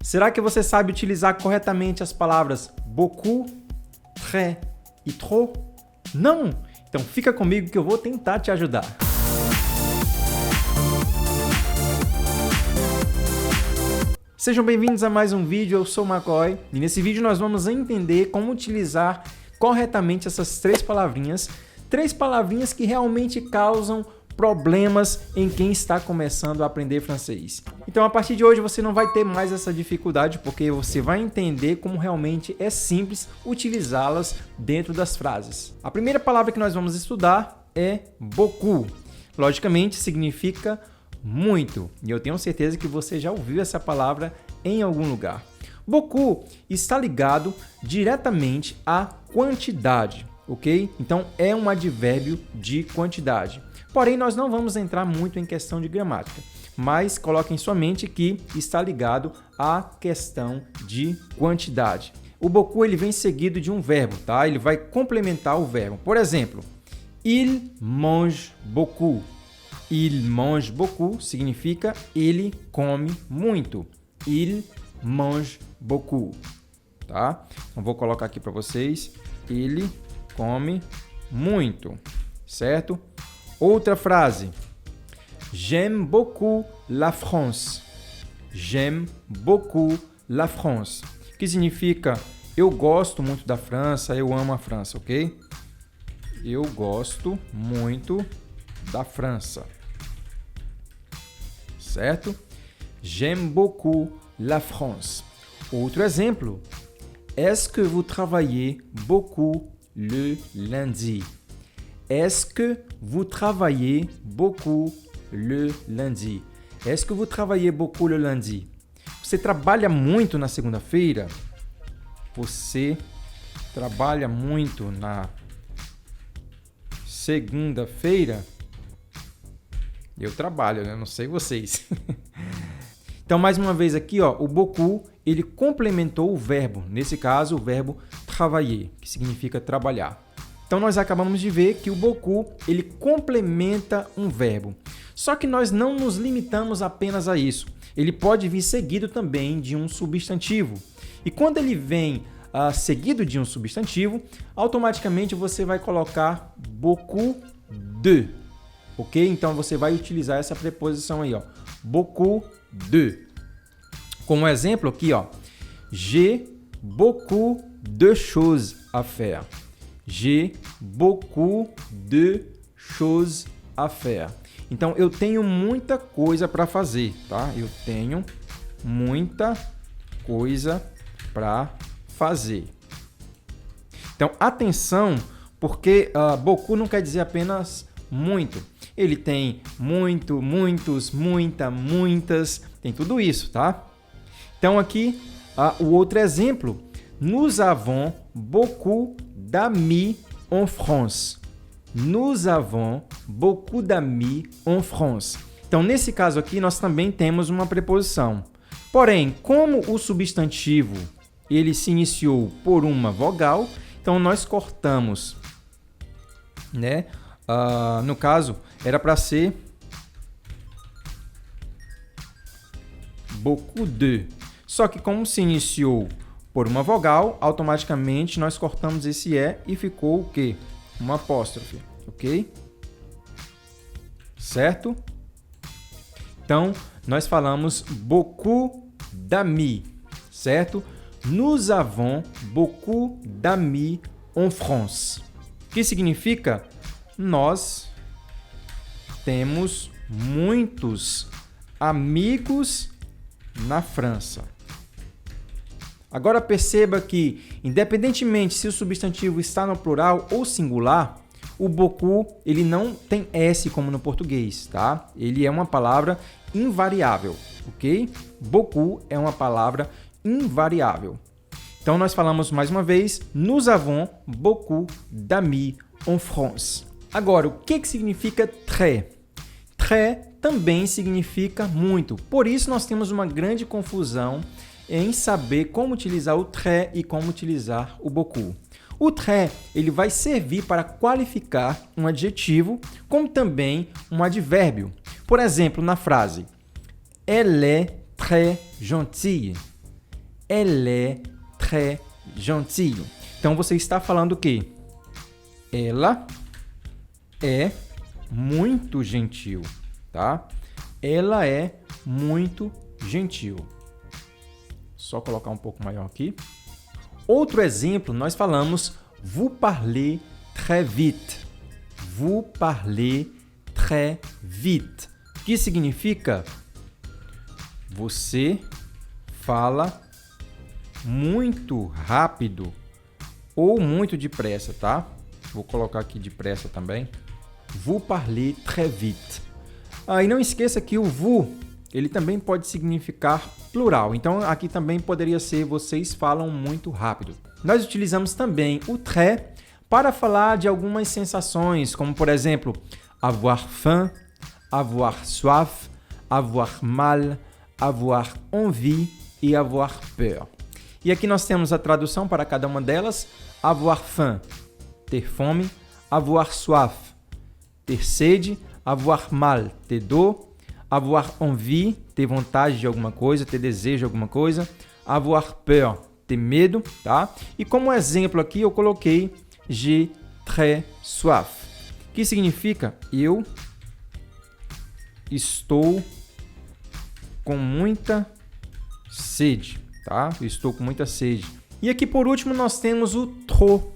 Será que você sabe utilizar corretamente as palavras beaucoup, très e trop? Não? Então fica comigo que eu vou tentar te ajudar. Sejam bem-vindos a mais um vídeo, eu sou o McCoy e nesse vídeo nós vamos entender como utilizar corretamente essas três palavrinhas que realmente causam problemas em quem está começando a aprender francês. Então, a partir de hoje, você não vai ter mais essa dificuldade, porque você vai entender como realmente é simples utilizá-las dentro das frases. A primeira palavra que nós vamos estudar é beaucoup. Logicamente, significa muito, e eu tenho certeza que você já ouviu essa palavra em algum lugar. Beaucoup está ligado diretamente à quantidade, ok? Então, é um advérbio de quantidade. Porém, nós não vamos entrar muito em questão de gramática, mas coloque em sua mente que está ligado à questão de quantidade. O beaucoup ele vem seguido de um verbo, tá? Ele vai complementar o verbo. Por exemplo, il mange beaucoup. Il mange beaucoup significa ele come muito. Il mange beaucoup, tá? Então, vou colocar aqui para vocês. Ele come muito, certo? Outra frase. J'aime beaucoup la France. J'aime beaucoup la France. Que significa eu gosto muito da França, eu amo a França, ok? Eu gosto muito da França. Certo? J'aime beaucoup la France. Outro exemplo. Est-ce que vous travaillez beaucoup le lundi? Est-ce que vous travaillez beaucoup le lundi? Est-ce que vous travaillez beaucoup le lundi? Você trabalha muito na segunda-feira? Você trabalha muito na segunda-feira? Eu trabalho, né? Não sei vocês. Então, mais uma vez aqui, ó, o beaucoup, ele complementou o verbo. Nesse caso, o verbo travailler, que significa trabalhar. Então, nós acabamos de ver que o beaucoup, ele complementa um verbo. Só que nós não nos limitamos apenas a isso. Ele pode vir seguido também de um substantivo. E quando ele vem seguido de um substantivo, automaticamente você vai colocar beaucoup de. Ok? Então, você vai utilizar essa preposição aí, ó. Beaucoup de. Como exemplo aqui, ó. J'ai beaucoup de choses à faire. J'ai beaucoup de choses à faire. Então, eu tenho muita coisa para fazer, tá? Eu tenho muita coisa para fazer. Então, atenção, porque beaucoup não quer dizer apenas muito. Ele tem muito, muitos, muita, muitas, tem tudo isso, tá? Então, aqui, o outro exemplo. Nous avons beaucoup d'amis en France. Nous avons beaucoup d'amis en France. Então, nesse caso aqui, nós também temos uma preposição. Porém, como o substantivo ele se iniciou por uma vogal, então nós cortamos, né? No caso, era para ser beaucoup de. Só que como se iniciou por uma vogal, automaticamente nós cortamos esse E e ficou o quê? Uma apóstrofe, ok? Certo? Então, nós falamos beaucoup d'amis, certo? Nous avons beaucoup d'amis en France. Que significa? Nós temos muitos amigos na França. Agora perceba que, independentemente se o substantivo está no plural ou singular, o beaucoup ele não tem S como no português, tá? Ele é uma palavra invariável, ok? Beaucoup é uma palavra invariável. Então, nós falamos mais uma vez, nous avons beaucoup d'amis en France. Agora, o que significa très? Très também significa muito. Por isso, nós temos uma grande confusão em saber como utilizar o très e como utilizar o beaucoup. O très ele vai servir para qualificar um adjetivo, como também um advérbio. Por exemplo, na frase Elle est très gentille. Elle est très gentille. Então, você está falando o quê? Ela é muito gentil, tá? Ela é muito gentil. Só colocar um pouco maior aqui. Outro exemplo, nós falamos vous parlez très vite. Vous parlez très vite. Que significa você fala muito rápido ou muito depressa, tá? Vou colocar aqui depressa também. Vous parlez très vite. E não esqueça que o vous, ele também pode significar plural. Então, aqui também poderia ser vocês falam muito rápido. Nós utilizamos também o très para falar de algumas sensações, como, por exemplo, avoir faim, avoir soif, avoir mal, avoir envie e avoir peur. E aqui nós temos a tradução para cada uma delas. Avoir faim, ter fome. Avoir soif, ter sede. Avoir mal, ter dor. Avoir envie, ter vontade de alguma coisa, ter desejo de alguma coisa. Avoir peur, ter medo, tá? E como exemplo aqui eu coloquei j'ai très soif, que significa eu estou com muita sede, tá? Eu estou com muita sede. E aqui por último nós temos o trop.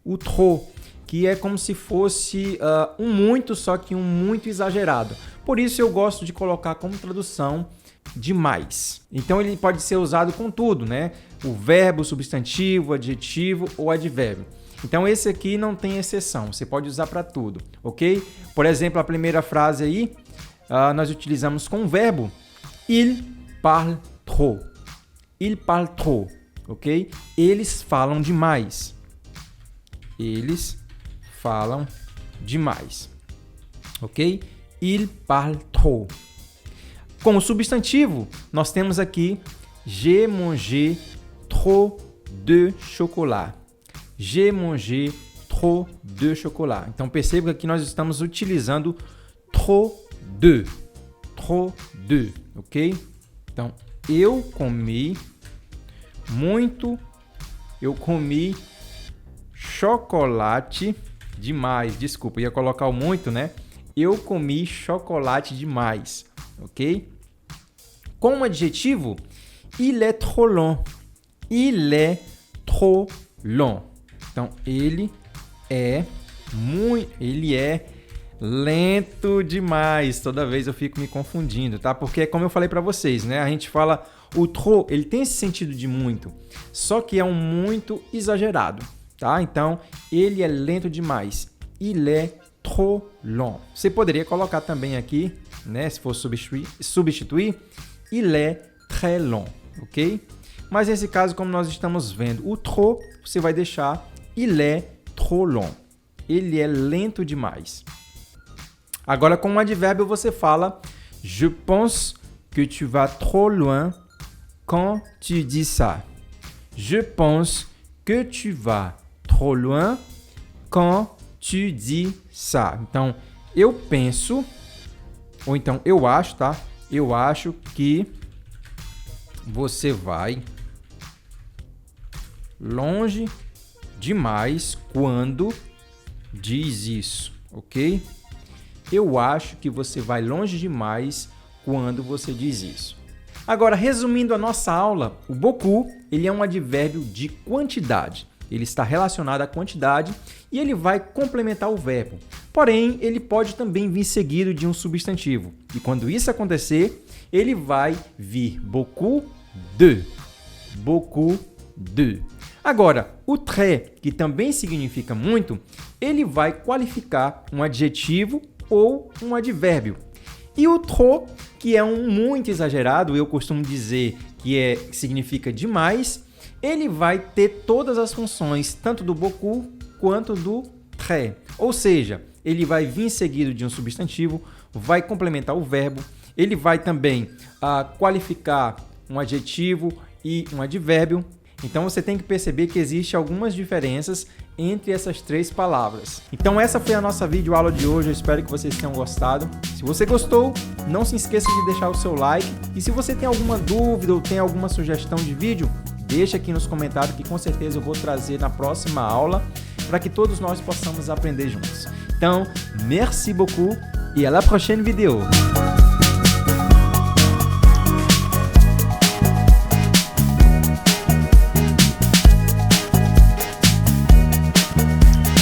O trop, que é como se fosse um muito, só que um muito exagerado. Por isso eu gosto de colocar como tradução demais. Então ele pode ser usado com tudo, né? O verbo, o substantivo, o adjetivo ou advérbio. Então esse aqui não tem exceção, você pode usar para tudo, ok? Por exemplo, a primeira frase aí, nós utilizamos com o verbo il parle trop. Il parle trop, ok? Eles falam demais. Eles falam demais, ok? Il parle trop. Com o substantivo, nós temos aqui j'ai mangé trop de chocolat. J'ai mangé trop de chocolat. Então, perceba que aqui nós estamos utilizando trop de. Trop de, ok? Então, eu comi chocolate demais. Desculpa, ia colocar o muito, né? Eu comi chocolate demais, ok? Com um adjetivo, il est trop long. Il est trop long. Então, ele é lento demais. Toda vez eu fico me confundindo, tá? Porque, como eu falei para vocês, né? A gente fala o trop, ele tem esse sentido de muito, só que é um muito exagerado, tá? Então, ele é lento demais. Il est trop long. Você poderia colocar também aqui, né? Se for substituir, il est très long, ok? Mas nesse caso, como nós estamos vendo o trop, você vai deixar il est trop long. Ele é lento demais. Agora, com um advérbio, você fala je pense que tu vas trop loin quand tu dis ça. Je pense que tu vas trop loin quand tu dis ça. Então, eu penso, ou então eu acho, tá? Eu acho que você vai longe demais quando diz isso, ok? Eu acho que você vai longe demais quando você diz isso. Agora, resumindo a nossa aula, o beaucoup, ele é um advérbio de quantidade. Ele está relacionado à quantidade e ele vai complementar o verbo. Porém, ele pode também vir seguido de um substantivo. E quando isso acontecer, ele vai vir beaucoup de. Beaucoup de. Agora, o très, que também significa muito, ele vai qualificar um adjetivo ou um advérbio. E o trop, que é um muito exagerado, eu costumo dizer que significa demais, ele vai ter todas as funções, tanto do beaucoup quanto do très. Ou seja, ele vai vir seguido de um substantivo, vai complementar o verbo, ele vai também qualificar um adjetivo e um advérbio. Então você tem que perceber que existem algumas diferenças entre essas 3 palavras. Então essa foi a nossa videoaula de hoje, eu espero que vocês tenham gostado. Se você gostou, não se esqueça de deixar o seu like. E se você tem alguma dúvida ou tem alguma sugestão de vídeo, deixa aqui nos comentários que com certeza eu vou trazer na próxima aula para que todos nós possamos aprender juntos. Então, merci beaucoup et à la prochaine vidéo.